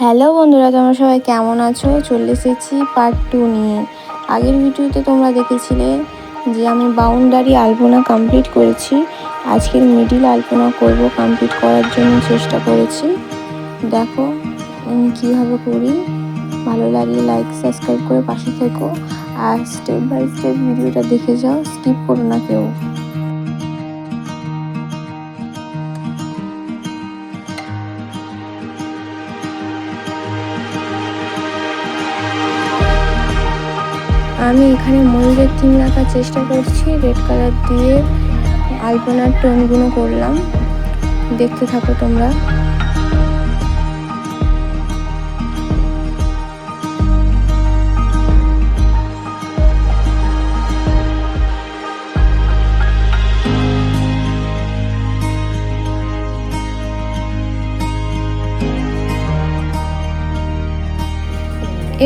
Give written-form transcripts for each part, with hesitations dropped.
Hello বন্ধুরা, তোমরা সবাই কেমন আছো? চলে এসেছি পার্ট 2 নিয়ে। আগের ভিডিওতে তোমরা দেখেছিলে যে আমি বাউন্ডারি আলপনা কমপ্লিট করেছি। আজকের মিডিল আলপনা করব, কমপ্লিট করার জন্য চেষ্টা করেছি। দেখো আমি কীভাবে করি। ভালো লাগলে লাইক সাবস্ক্রাইব করে পাশে থেকো আর স্টেপ বাই স্টেপ ভিডিওটা দেখে যাও, স্কিপ করো না কেউ। আমি এখানে ময়ূরের থিম রাখার চেষ্টা করছি। রেড কালার দিয়ে আলপনার টোনগুলো করলাম, দেখতে থাকো তোমরা।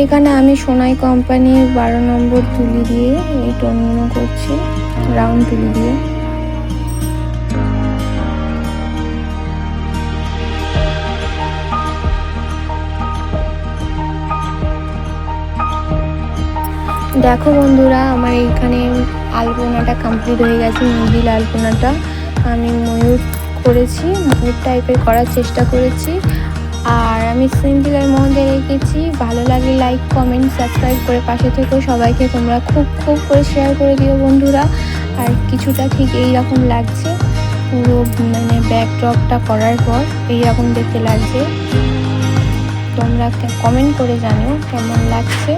এখানে আমি সোনাই কোম্পানির 12 নম্বর তুলি দিয়ে এই টোনগুলো করছি, রাউন্ড তুলি দিয়ে। দেখো বন্ধুরা, আমার এইখানে আলপনাটা কমপ্লিট হয়ে গেছে। মিডিল আলপনাটা আমি ময়ূর করেছি, ময়ূর টাইপের করার চেষ্টা করেছি। আর আমি সিম্পলের মধ্যে রেখেছি। ভালো লাগলে লাইক কমেন্ট সাবস্ক্রাইব করে পাশে থেকো। সবাইকে তোমরা খুব করে শেয়ার করে দিও বন্ধুরা। আর কিছুটা ঠিক এই রকম লাগছে, পুরো ব্যাকড্রপটা করার পর এই রকম দেখতে লাগছে। তোমরা কমেন্ট করে জানিও কেমন লাগছে।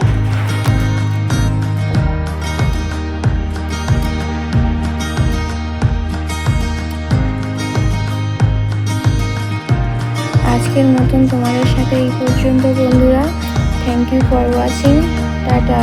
আজকের মতন তোমাদের সাথে এই পর্যন্ত বন্ধুরা। Thank you for watching. Tata.